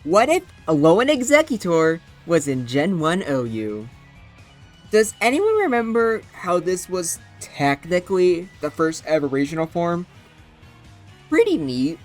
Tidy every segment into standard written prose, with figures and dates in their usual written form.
What if ALOLAN EXEGGUTOR was in Gen 1 OU? Does anyone remember how this was technically the first ever regional form? Pretty neat,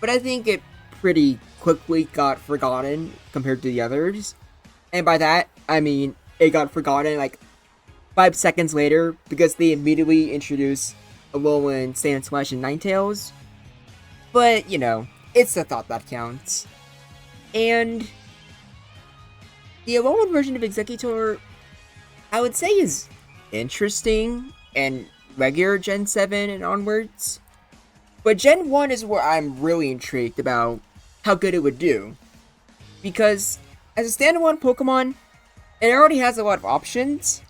but I think it pretty quickly got forgotten compared to the others. And by that, I mean it got forgotten like 5 seconds later because they immediately introduced ALOLAN Sand Slash and Ninetales. But, it's the thought that counts. And the ALOLAN version of Exeggutor, I would say, is interesting and regular Gen 7 and onwards. But Gen 1 is where I'm really intrigued about how good it would do. Because as a standalone Pokemon, it already has a lot of options.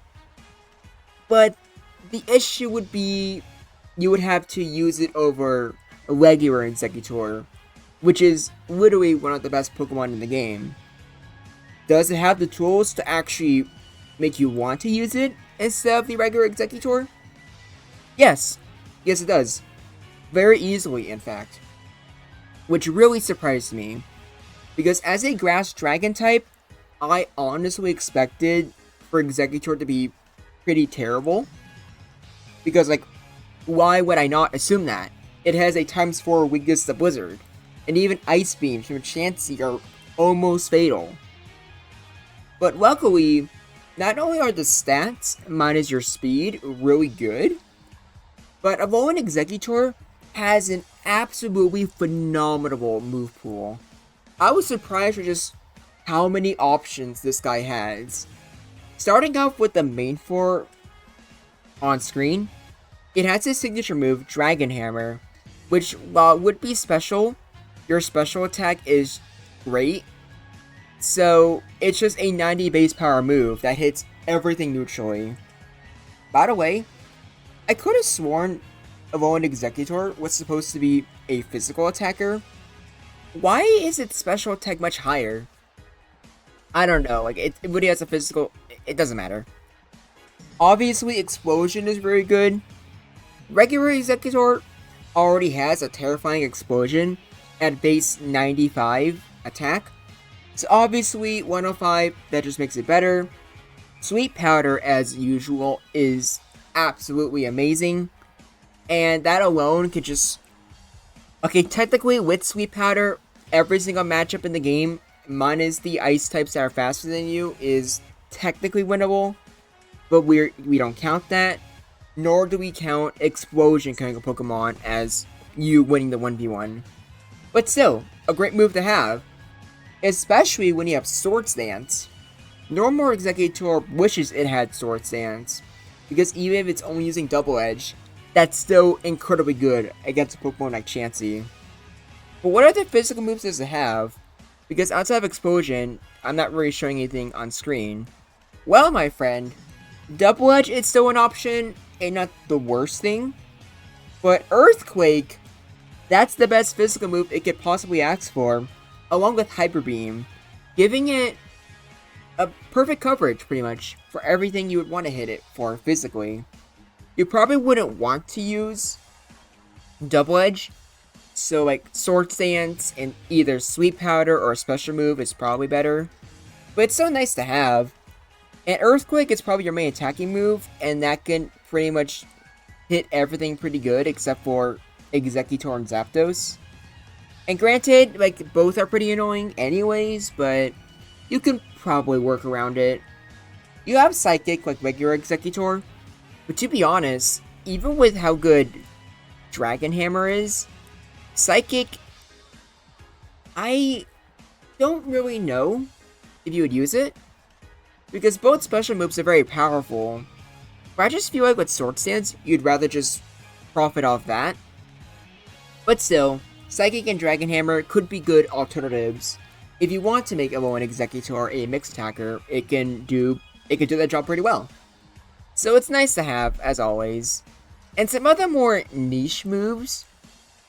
But the issue would be you would have to use it over a regular Exeggutor, which is literally one of the best Pokemon in the game. Does it have the tools to actually make you want to use it instead of the regular Exeggutor? Yes. Yes, it does. Very easily, in fact. Which really surprised me. Because as a Grass Dragon type, I honestly expected for Exeggutor to be pretty terrible. Because, why would I not assume that? It has a ×4 weakness to Blizzard. And even Ice Beams from Chansey are almost fatal. But luckily, not only are the stats, minus your speed, really good, but ALOLAN EXEGGUTOR has an absolutely phenomenal move pool. I was surprised with just how many options this guy has. Starting off with the main 4 on screen, it has his signature move, Dragon Hammer, which, while it would be special, your special attack is great. So, it's just a 90 base power move that hits everything neutrally. By the way, I could have sworn ALOLAN EXEGGUTOR was supposed to be a physical attacker. Why is its special attack much higher? I don't know, it really has a physical, it doesn't matter. Obviously, Explosion is very good. Regular Exeggutor already has a terrifying Explosion at base 95 attack. So obviously 105, that just makes it better. Sweet Powder, as usual, is absolutely amazing. And that alone could just... Okay, technically with Sweet Powder, every single matchup in the game, minus the ice types that are faster than you, is technically winnable. But we don't count that. Nor do we count Explosion killing a Pokemon as you winning the 1v1. But still, a great move to have. Especially when you have Swords Dance. Normal Exeggutor wishes it had Swords Dance, because even if it's only using Double Edge, that's still incredibly good against a Pokemon like Chansey. But what other physical moves does it have? Because outside of Explosion, I'm not really showing anything on screen. Well, my friend, Double Edge is still an option, and not the worst thing. But Earthquake, that's the best physical move it could possibly ask for, along with Hyper Beam, giving it a perfect coverage, pretty much, for everything you would want to hit it for physically. You probably wouldn't want to use Double Edge, so Swords Dance and either Sweet Powder or a special move is probably better. But it's so nice to have. And Earthquake is probably your main attacking move, and that can pretty much hit everything pretty good except for Exeggutor and Zapdos. And granted, both are pretty annoying anyways, but you can probably work around it. You have Psychic like regular Exeggutor, but to be honest, even with how good Dragon Hammer is, Psychic, I don't really know if you would use it, because both special moves are very powerful, but I just feel like with Sword Stance, you'd rather just profit off that. But still, Psychic and Dragon Hammer could be good alternatives. If you want to make ALOLAN EXEGGUTOR a mixed attacker, it can do that job pretty well. So it's nice to have, as always. And some other more niche moves.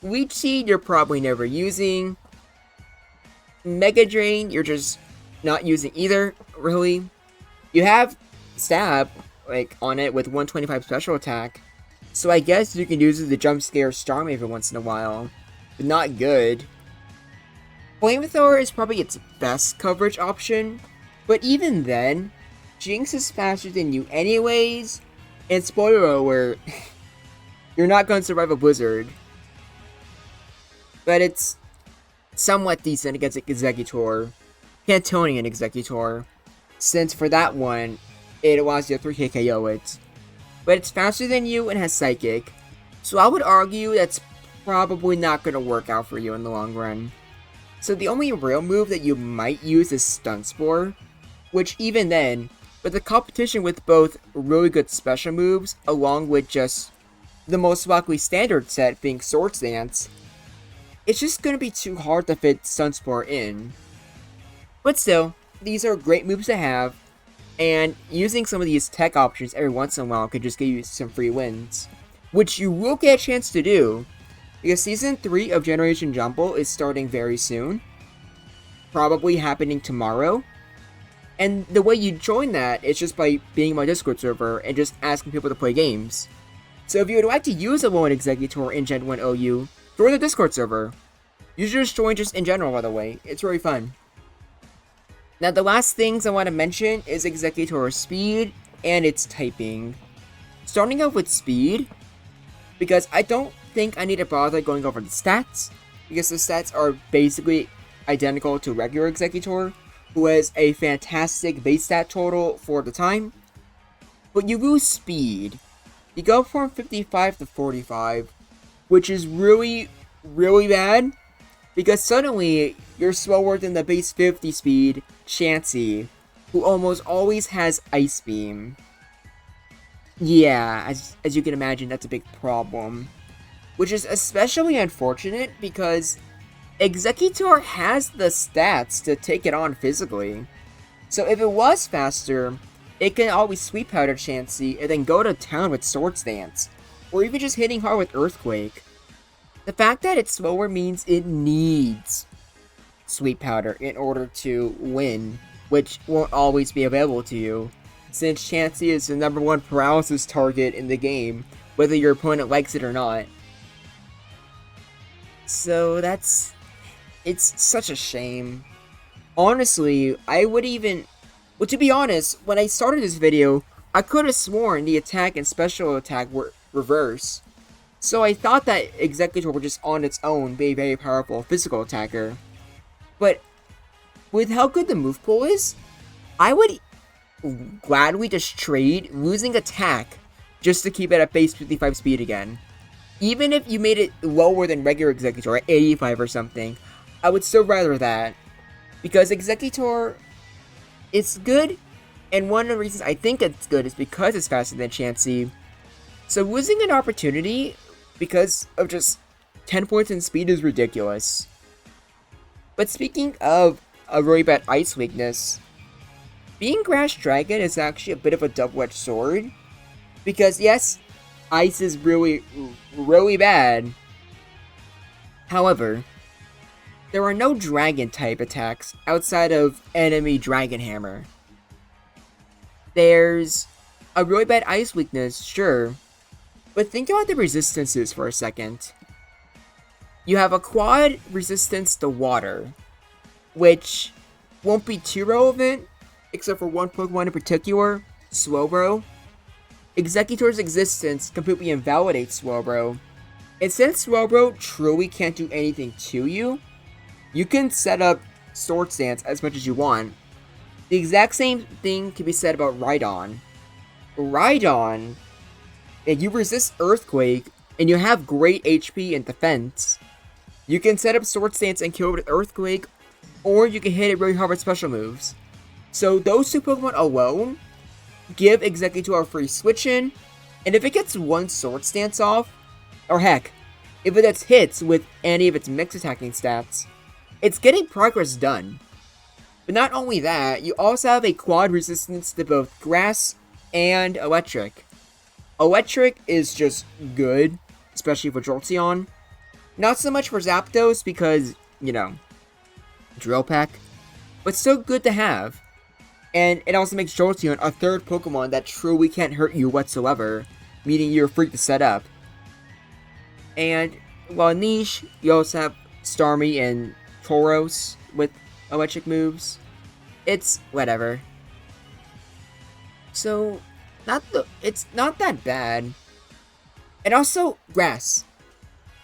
Leech Seed, you're probably never using. Mega Drain, you're just not using either, really. You have Stab, on it with 125 special attack. So I guess you can use it to jump scare Starmie every once in a while. But not good. Flamethrower is probably its best coverage option, but even then, Jinx is faster than you anyways, and spoiler alert, you're not going to survive a blizzard. But it's somewhat decent against Exeggutor, Cantonian Exeggutor, since for that one, it allows you to 3K KO it. But it's faster than you and has Psychic, so I would argue that's probably not going to work out for you in the long run. So the only real move that you might use is Stun Spore, which even then, with the competition with both really good special moves, along with just the most likely standard set being Swords Dance, it's just going to be too hard to fit Stun Spore in. But still, these are great moves to have, and using some of these tech options every once in a while could just give you some free wins, which you will get a chance to do, because Season 3 of Generation Jumble is starting very soon, probably happening tomorrow, and the way you join that is just by being in my Discord server and just asking people to play games. So if you would like to use ALOLAN EXEGGUTOR in Gen 1 OU, join the Discord server. You should just join just in general, by the way. It's really fun. Now, the last things I want to mention is Exeggutor's speed and its typing. Starting off with speed, because I don't think I need to bother going over the stats, because the stats are basically identical to regular Exeggutor, who has a fantastic base stat total for the time. But you lose speed. You go from 55 to 45, which is really, really bad, because suddenly you're slower than the base 50 speed Chansey, who almost always has Ice Beam. Yeah, as you can imagine, that's a big problem. Which is especially unfortunate because Exeggutor has the stats to take it on physically. So if it was faster, it can always Sweet Powder Chansey and then go to town with Swords Dance, or even just hitting hard with Earthquake. The fact that it's slower means it needs Sweet Powder in order to win, which won't always be available to you, since Chansey is the #1 paralysis target in the game, whether your opponent likes it or not. So it's such a shame. Honestly, well, to be honest, when I started this video, I could have sworn the attack and special attack were reverse. So I thought that Exeggutor would just on its own be a very powerful physical attacker. But with how good the move pool is, I would gladly just trade losing attack just to keep it at base 55 speed again. Even if you made it lower than regular Exeggutor at 85 or something, I would still rather that. Because Exeggutor, it's good, and one of the reasons I think it's good is because it's faster than Chansey. So losing an opportunity because of just 10 points in speed is ridiculous. But speaking of a really bad ice weakness, being Grass Dragon is actually a bit of a double-edged sword. Because yes, ice is really, really bad. However, there are no dragon type attacks outside of enemy Dragon Hammer. There's a really bad ice weakness, sure, but think about the resistances for a second. You have a quad resistance to water, which won't be too relevant, except for one Pokemon in particular, Slowbro. Exeggutor's existence completely invalidates Slowbro, and since Slowbro truly can't do anything to you, you can set up Swords Dance as much as you want. The exact same thing can be said about Rhydon. Rhydon, if you resist Earthquake, and you have great HP and defense, you can set up Swords Dance and kill it with Earthquake, or you can hit it really hard with special moves. So those two Pokemon alone give Exeggutor a free switch in, and if it gets one Swords Dance off, or heck, if it gets hits with any of its mix attacking stats, it's getting progress done. But not only that, you also have a quad resistance to both grass and electric. Electric is just good, especially for Jolteon. Not so much for Zapdos because, you know, Drill Peck, but still good to have. And it also makes Jolteon a third Pokemon that truly can't hurt you whatsoever, meaning you're free to set up. And while Niche, you also have Starmie and Tauros with electric moves. It's whatever. So, it's not that bad. And also, Grass.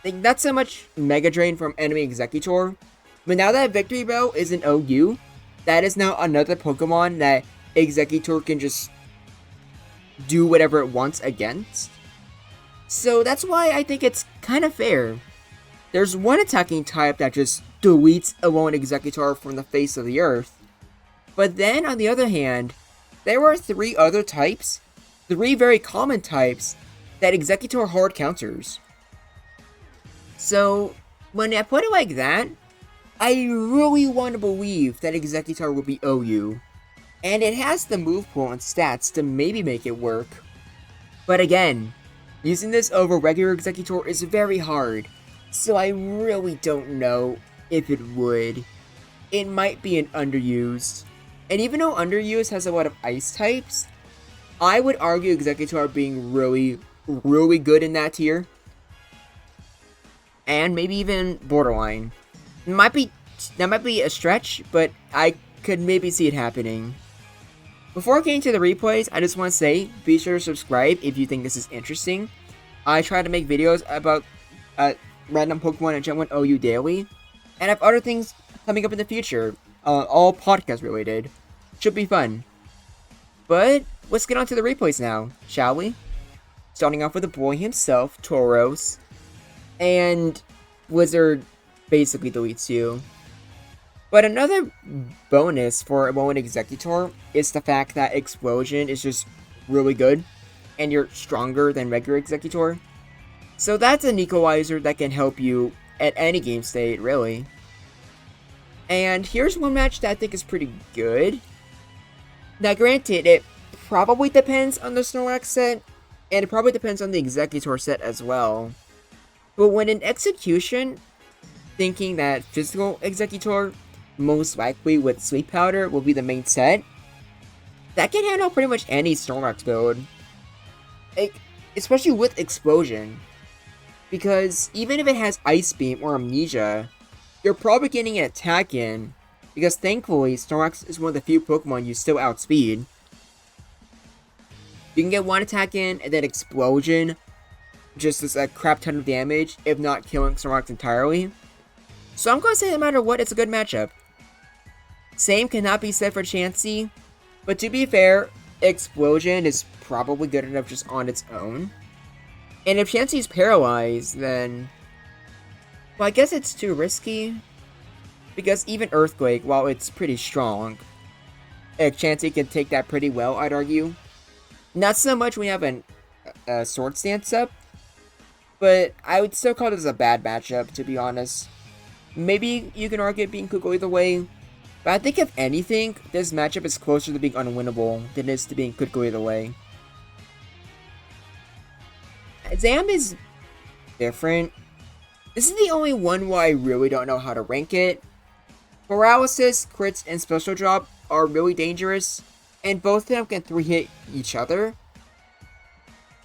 Like, not so much Mega Drain from Enemy Exeggutor, but now that Victory Bell is an OU, that is now another Pokemon that Exeggutor can just do whatever it wants against. So that's why I think it's kind of fair. There's one attacking type that just deletes Alolan Exeggutor from the face of the earth. But then, on the other hand, there are 3 other types, 3 very common types, that Exeggutor hard counters. So, when I put it like that, I really want to believe that Exeggutor will be OU. And it has the move pool and stats to maybe make it work. But again, using this over regular Exeggutor is very hard, so I really don't know if it would. It might be an underused. And even though underused has a lot of ice types, I would argue Exeggutor being really, really good in that tier. And maybe even borderline. That might be a stretch, but I could maybe see it happening. Before getting to the replays, I just want to say, be sure to subscribe if you think this is interesting. I try to make videos about random Pokemon and Gen 1 OU daily, and I have other things coming up in the future, all podcast related. Should be fun. But let's get on to the replays now, shall we? Starting off with the boy himself, Tauros, and Blizzard basically deletes you. But another bonus for Alolan Exeggutor is the fact that Explosion is just really good, and you're stronger than regular Exeggutor. So that's an equalizer that can help you at any game state, really. And here's one match that I think is pretty good. Now granted, it probably depends on the Snorlax set, and it probably depends on the Exeggutor set as well. But when in execution, thinking that physical Exeggutor, most likely with Sleep Powder, will be the main set, that can handle pretty much any Snorlax build. Especially with Explosion. Because even if it has Ice Beam or Amnesia, you're probably getting an attack in, because thankfully Snorlax is one of the few Pokemon you still outspeed. You can get one attack in, and then Explosion just does a crap ton of damage, if not killing Snorlax entirely. So I'm going to say no matter what, it's a good matchup. Same cannot be said for Chansey, but to be fair, Explosion is probably good enough just on its own. And if Chansey's paralyzed, then, well, I guess it's too risky. Because even Earthquake, while it's pretty strong, Chansey can take that pretty well, I'd argue. Not so much when you have a Sword Stance up, but I would still call this a bad matchup, to be honest. Maybe you can argue it being could go either way, but I think if anything, this matchup is closer to being unwinnable than it is to being could go either way. Zam is different. This is the only one where I really don't know how to rank it. Paralysis, crits, and special drop are really dangerous, and both of them can 3-hit each other.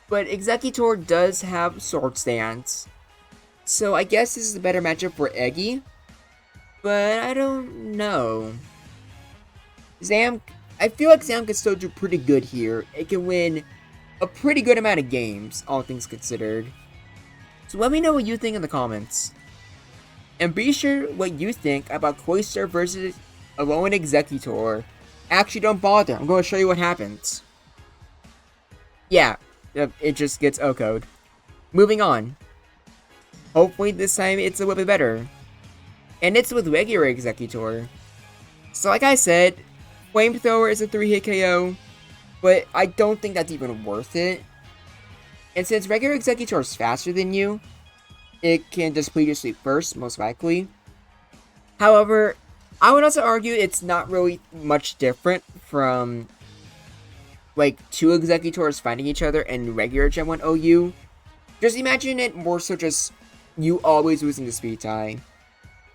But Exeggutor does have Sword Stance, so I guess this is a better matchup for Eggy, but I don't know. Zam, I feel like Zam can still do pretty good here. It can win a pretty good amount of games, all things considered. So let me know what you think in the comments. And be sure what you think about Cloyster versus Alolan Exeggutor. Actually, don't bother. I'm going to show you what happens. Yeah, it just gets O-code. Moving on. Hopefully this time it's a little bit better. And it's with regular Exeggutor. So like I said, Flamethrower is a 3-hit KO, but I don't think that's even worth it. And since regular Exeggutor is faster than you, it can deplete your sleep first, most likely. However, I would also argue it's not really much different from like 2 Exeggutors fighting each other in regular Gen 1 OU. Just imagine it more so just you always losing the speed tie.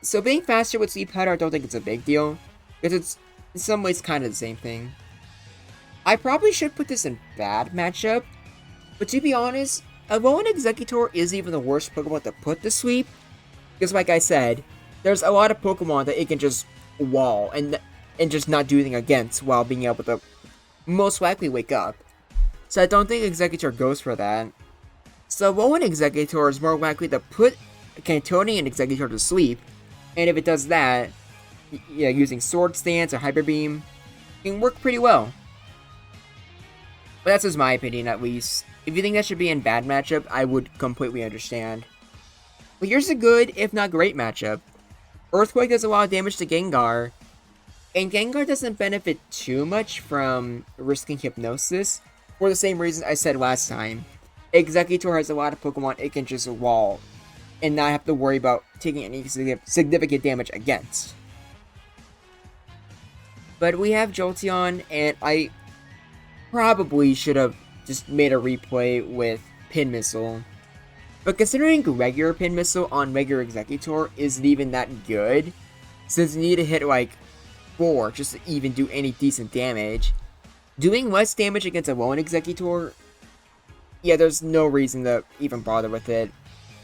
So being faster with Sleep Powder, I don't think it's a big deal, because it's in some ways kind of the same thing. I probably should put this in bad matchup, but to be honest, Alolan Exeggutor is even the worst Pokemon to put to sleep, because like I said, there's a lot of Pokemon that it can just wall and just not do anything against while being able to most likely wake up. So I don't think Exeggutor goes for that. So Alolan Exeggutor is more likely to put Cantoni and Exeggutor to sleep, and if it does that, yeah, using Sword Stance or Hyper Beam, it can work pretty well. But that's just my opinion, at least. If you think that should be in bad matchup, I would completely understand. But here's a good, if not great matchup. Earthquake does a lot of damage to Gengar, and Gengar doesn't benefit too much from risking Hypnosis, for the same reason I said last time. Exeggutor has a lot of Pokemon it can just wall, and not have to worry about taking any significant damage against. But we have Jolteon, and I probably should have just made a replay with Pin Missile. But considering regular Pin Missile on regular Exeggutor isn't even that good, since you need to hit like 4 just to even do any decent damage, doing less damage against a Alolan Exeggutor, yeah, there's no reason to even bother with it.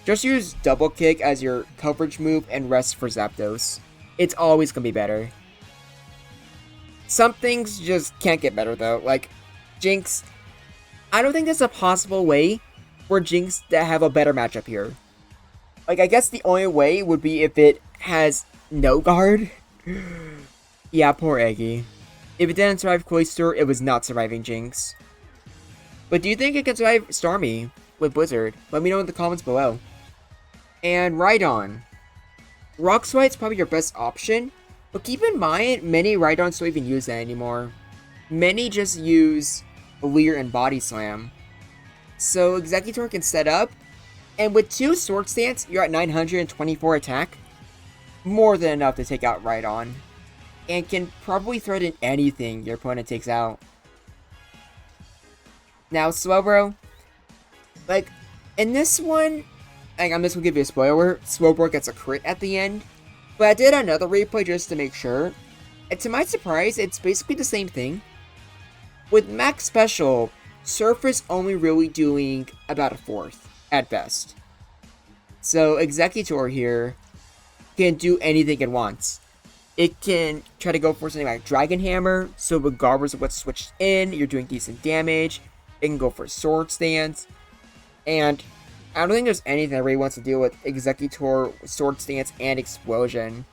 Just use Double Kick as your coverage move and rest for Zapdos. It's always gonna be better. Some things just can't get better though, like Jinx. I don't think there's a possible way for Jinx to have a better matchup here. Like, I guess the only way would be if it has no guard. Yeah, poor Eggy. If it didn't survive Cloyster, it was not surviving Jinx. But do you think it can survive Starmie with Blizzard? Let me know in the comments below. And Rhydon. Rock Slide's probably your best option, but keep in mind, many Rhydons don't even use that anymore. Many just use Leer and Body Slam. So Exeggutor can set up, and with 2 Sword Stance, you're at 924 attack. More than enough to take out Rhydon, and can probably threaten anything your opponent takes out. Now Slowbro, like, in this one, like, I'm just gonna give you a spoiler, Slowbro gets a crit at the end, but I did another replay just to make sure, and to my surprise, it's basically the same thing. With Max Special, Surface only really doing about a 4th, at best. So Exeggutor here can do anything it wants. It can try to go for something like Dragon Hammer, so regardless of what's switched in, you're doing decent damage. It can go for Sword Stance, and I don't think there's anything that really wants to deal with Exeggutor, Sword Stance, and Explosion.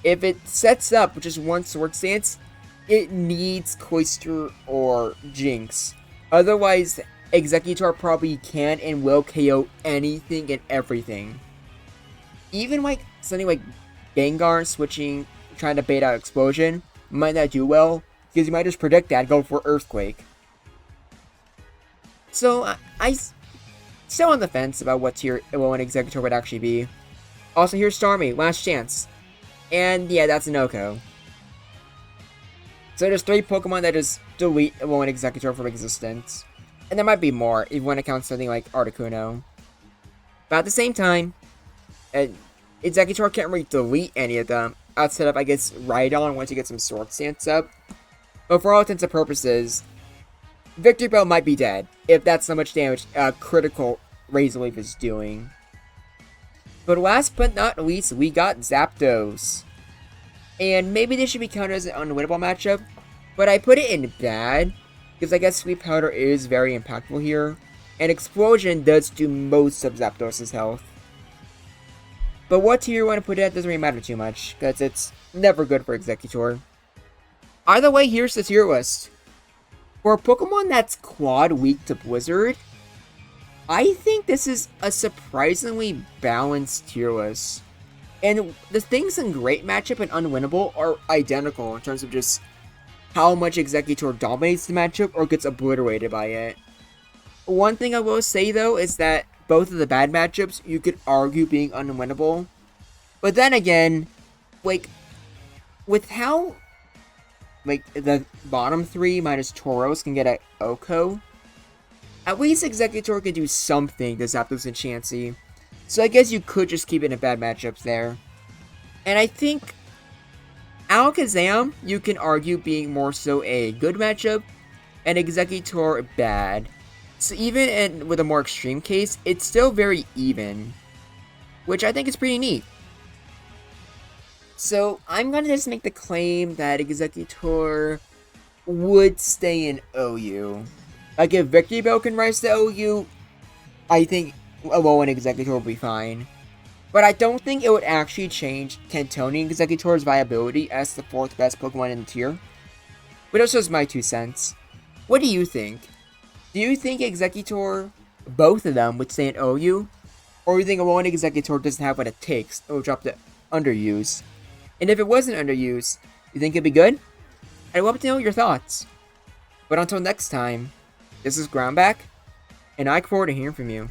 If it sets up with just 1 Sword Stance, it needs Cloyster or Jinx. Otherwise, Exeggutor probably can and will KO anything and everything. Even like something like Gengar switching, trying to bait out Explosion, might not do well, because you might just predict that and go for Earthquake. So, I still on the fence about what tier Alolan Exeggutor would actually be. Also, here's Starmie, last chance. And yeah, that's an Oko. So there's 3 Pokemon that just delete Alolan Exeggutor from existence. And there might be more, if you want to count something like Articuno. But at the same time, Exeggutor can't really delete any of them, outside of, I guess, Rhydon once you get some Sword Stance up. But for all intents and purposes, Victory Bell might be dead, if that's how much damage critical Razor Leaf is doing. But last but not least, we got Zapdos. And maybe this should be counted as an unwinnable matchup, but I put it in bad, because I guess Sweet Powder is very impactful here, and Explosion does do most of Zapdos' health. But what tier you want to put it at doesn't really matter too much, because it's never good for Exeggutor. Either way, here's the tier list. For a Pokemon that's quad weak to Blizzard, I think this is a surprisingly balanced tier list. And the things in great matchup and unwinnable are identical in terms of just how much Exeggutor dominates the matchup or gets obliterated by it. One thing I will say though is that both of the bad matchups you could argue being unwinnable. But then again, like, with how like the bottom 3 minus Tauros can get at Oko, at least Exeggutor can do something to Zapdos and Chansey. So I guess you could just keep it in bad matchups there. And I think Alakazam, you can argue being more so a good matchup, and Exeggutor bad. So even with a more extreme case, it's still very even, which I think is pretty neat. So I'm gonna just make the claim that Exeggutor would stay in OU. Like if Victory Bell can rise to OU, I think Alolan Exeggutor will be fine. But I don't think it would actually change Cantonian Exeggutor's viability as the 4th best Pokemon in the tier. But that's just my 2 cents. What do you think? Do you think Exeggutor, both of them, would stay in OU? Or do you think Alolan Exeggutor doesn't have what it takes and will drop to underuse? And if it wasn't underused, you think it'd be good? I'd love to know your thoughts. But until next time, this is Groundback, and I look forward to hearing from you.